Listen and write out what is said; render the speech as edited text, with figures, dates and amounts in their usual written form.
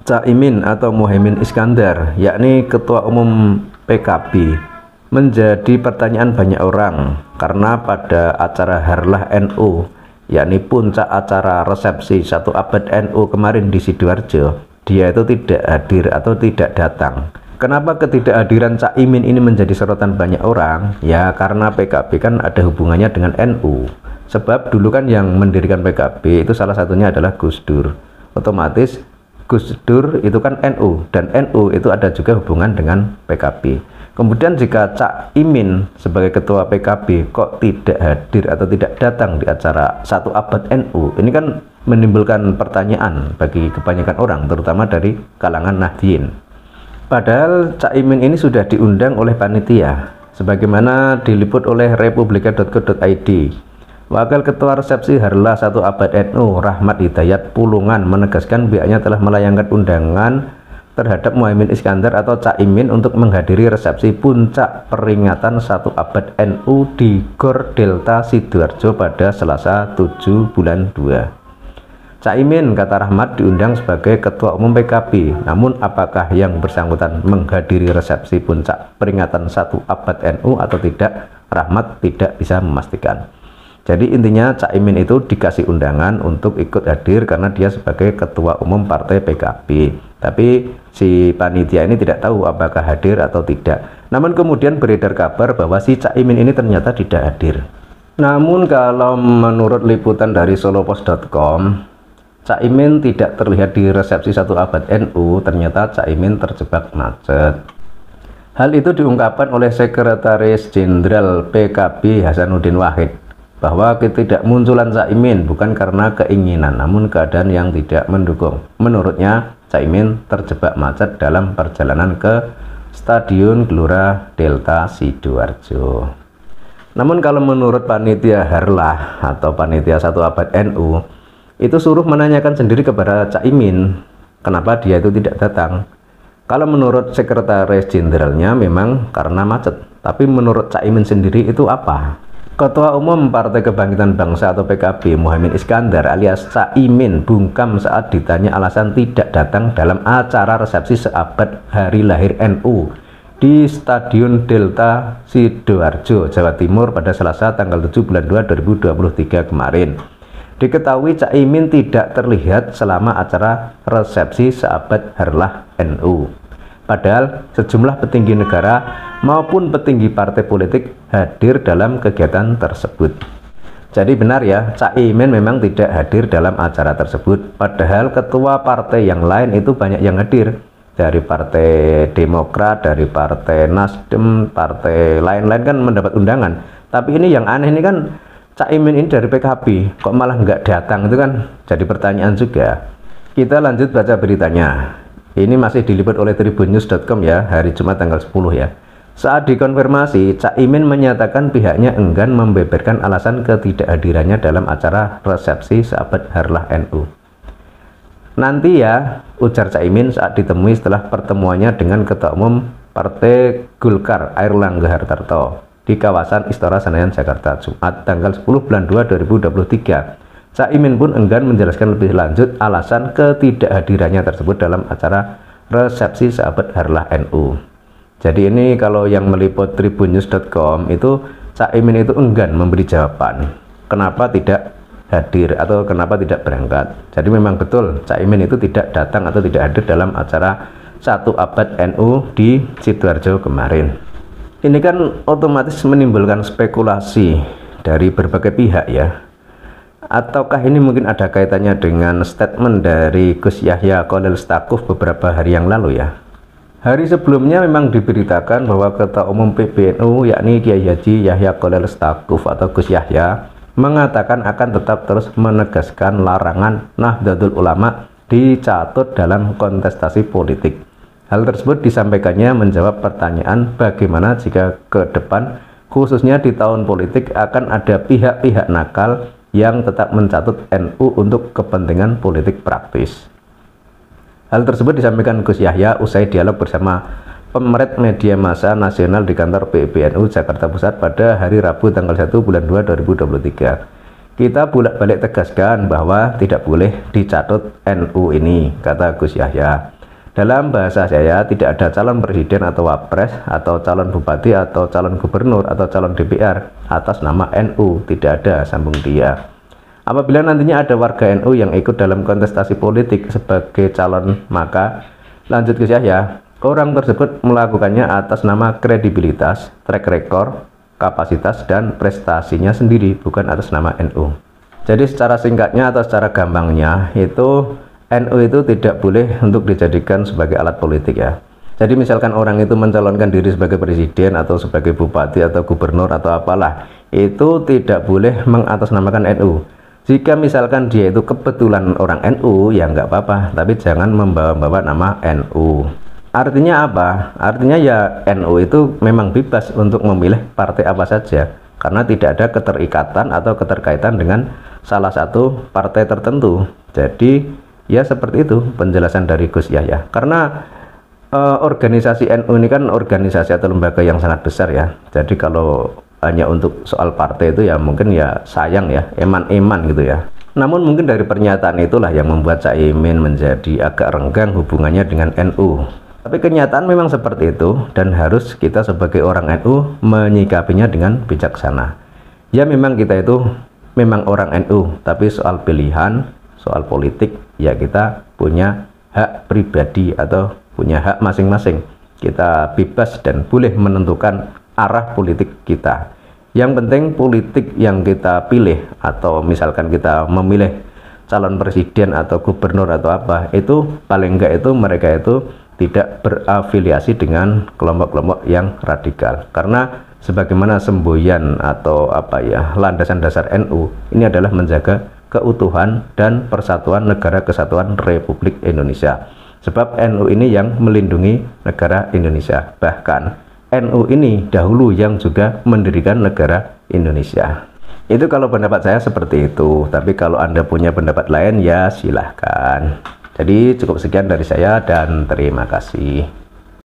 Caimin atau Muhaimin Iskandar, yakni Ketua Umum PKB, menjadi pertanyaan banyak orang karena pada acara Harlah NU, yakni puncak acara resepsi 1 abad NU kemarin di Sidoarjo, dia itu tidak hadir atau tidak datang. Kenapa ketidakhadiran Caimin ini menjadi sorotan banyak orang? Ya karena PKB kan ada hubungannya dengan NU. Sebab dulu kan yang mendirikan PKB itu salah satunya adalah Gus Dur. Otomatis Gus Dur itu kan NU, dan NU itu ada juga hubungan dengan PKB. Kemudian jika Caimin sebagai ketua PKB kok tidak hadir atau tidak datang di acara 1 abad NU, ini kan menimbulkan pertanyaan bagi kebanyakan orang, terutama dari kalangan Nahdien. Padahal Caimin ini sudah diundang oleh panitia, sebagaimana diliput oleh republika.co.id. Wakil Ketua Resepsi Harlah 1 Abad NU, Rahmat Hidayat Pulungan, menegaskan pihaknya telah melayangkan undangan terhadap Muhaimin Iskandar atau Caimin untuk menghadiri resepsi puncak peringatan 1 Abad NU di Gor Delta Sidoarjo pada Selasa 7 bulan 2. Caimin, kata Rahmat, diundang sebagai Ketua Umum PKB. Namun apakah yang bersangkutan menghadiri resepsi puncak peringatan 1 Abad NU atau tidak, Rahmat tidak bisa memastikan. Jadi intinya Caimin itu dikasih undangan untuk ikut hadir karena dia sebagai Ketua Umum Partai PKB. Tapi si panitia ini tidak tahu apakah hadir atau tidak. Namun kemudian beredar kabar bahwa si Caimin ini ternyata tidak hadir. Namun kalau menurut liputan dari solopos.com, Caimin tidak terlihat di resepsi 1 abad NU. Ternyata Caimin terjebak macet. Hal itu diungkapkan oleh Sekretaris Jenderal PKB Hasanuddin Wahid, bahwa ketidakmunculan Caimin bukan karena keinginan, namun keadaan yang tidak mendukung. Menurutnya, Caimin terjebak macet dalam perjalanan ke Stadion Gelora Delta Sidoarjo. Namun kalau menurut panitia Harlah atau panitia 1 abad NU, itu suruh menanyakan sendiri kepada Caimin kenapa dia itu tidak datang. Kalau menurut Sekretaris Jenderalnya memang karena macet, tapi menurut Caimin sendiri itu apa? Ketua Umum Partai Kebangkitan Bangsa atau PKB Muhaimin Iskandar alias Caimin bungkam saat ditanya alasan tidak datang dalam acara resepsi seabad hari lahir NU di Stadion Delta Sidoarjo, Jawa Timur pada Selasa tanggal 7 bulan 2 2023 kemarin. Diketahui Caimin tidak terlihat selama acara resepsi seabad Harlah NU. Padahal sejumlah petinggi negara maupun petinggi partai politik hadir dalam kegiatan tersebut. Jadi benar ya, Caimin memang tidak hadir dalam acara tersebut. Padahal ketua partai yang lain itu banyak yang hadir. Dari Partai Demokrat, dari Partai Nasdem, partai lain-lain kan mendapat undangan. Tapi ini yang aneh ini kan, Caimin ini dari PKB kok malah nggak datang, itu kan jadi pertanyaan juga. Kita lanjut baca beritanya. Ini masih diliput oleh tribunnews.com ya, hari Jumat tanggal 10 ya. Saat dikonfirmasi, Caimin menyatakan pihaknya enggan membeberkan alasan ketidakhadirannya dalam acara resepsi seabad Harlah NU. Nanti ya, ujar Caimin saat ditemui setelah pertemuannya dengan Ketua Umum Partai Golkar Airlangga Hartarto di kawasan Istora Senayan, Jakarta, Jumat tanggal 10 bulan 2 2023. Caimin pun enggan menjelaskan lebih lanjut alasan ketidakhadirannya tersebut dalam acara resepsi seabad Harlah NU. Jadi ini kalau yang meliput tribunnews.com itu Caimin itu enggan memberi jawaban kenapa tidak hadir atau kenapa tidak berangkat. Jadi memang betul Caimin itu tidak datang atau tidak hadir dalam acara 1 abad NU di Sidoarjo kemarin. Ini kan otomatis menimbulkan spekulasi dari berbagai pihak ya. Ataukah ini mungkin ada kaitannya dengan statement dari Gus Yahya Khalil Stakuf beberapa hari yang lalu ya. Hari sebelumnya memang diberitakan bahwa Ketua Umum PBNU yakni Kiai Haji Yahya Khalil Stakuf atau Gus Yahya mengatakan akan tetap terus menegaskan larangan Nahdlatul Ulama dicatut dalam kontestasi politik. Hal tersebut disampaikannya menjawab pertanyaan bagaimana jika ke depan khususnya di tahun politik akan ada pihak-pihak nakal yang tetap mencatut NU untuk kepentingan politik praktis. Hal tersebut disampaikan Gus Yahya usai dialog bersama Pemret Media Massa Nasional di kantor PBNU Jakarta Pusat pada hari Rabu tanggal 1 bulan 2 2023. kita bolak-balik tegaskan bahwa tidak boleh dicatut NU ini, kata Gus Yahya. Dalam bahasa saya tidak ada calon presiden atau wapres atau calon bupati atau calon gubernur atau calon DPR atas nama NU, tidak ada, sambung dia. Apabila nantinya ada warga NU yang ikut dalam kontestasi politik sebagai calon, maka lanjut Gus Yahya, orang tersebut melakukannya atas nama kredibilitas, track record, kapasitas, dan prestasinya sendiri, bukan atas nama NU. Jadi secara singkatnya atau secara gampangnya itu NU itu tidak boleh untuk dijadikan sebagai alat politik ya. Jadi misalkan orang itu mencalonkan diri sebagai presiden atau sebagai bupati atau gubernur atau apalah, itu tidak boleh mengatasnamakan NU. Jika misalkan dia itu kebetulan orang NU ya nggak apa-apa, tapi jangan membawa-bawa nama NU. Artinya apa? Artinya ya NU itu memang bebas untuk memilih partai apa saja, karena tidak ada keterikatan atau keterkaitan dengan salah satu partai tertentu. Jadi ya seperti itu penjelasan dari Gus Yahya. Karena organisasi NU ini kan organisasi atau lembaga yang sangat besar ya. Jadi kalau hanya untuk soal partai itu ya mungkin ya sayang ya, eman-eman gitu ya. Namun mungkin dari pernyataan itulah yang membuat Caimin menjadi agak renggang hubungannya dengan NU. Tapi kenyataan memang seperti itu dan harus kita sebagai orang NU menyikapinya dengan bijaksana. Ya memang kita itu memang orang NU, tapi soal pilihan, soal politik ya kita punya hak pribadi atau punya hak masing-masing. Kita bebas dan boleh menentukan arah politik kita. Yang penting politik yang kita pilih atau misalkan kita memilih calon presiden atau gubernur atau apa, itu paling enggak itu mereka itu tidak berafiliasi dengan kelompok-kelompok yang radikal. Karena sebagaimana semboyan atau apa ya, landasan dasar NU ini adalah menjaga keutuhan dan persatuan negara kesatuan Republik Indonesia. Sebab NU ini yang melindungi negara Indonesia. Bahkan NU ini dahulu yang juga mendirikan negara Indonesia. Itu kalau pendapat saya seperti itu. Tapi kalau Anda punya pendapat lain ya silahkan. Jadi cukup sekian dari saya dan terima kasih.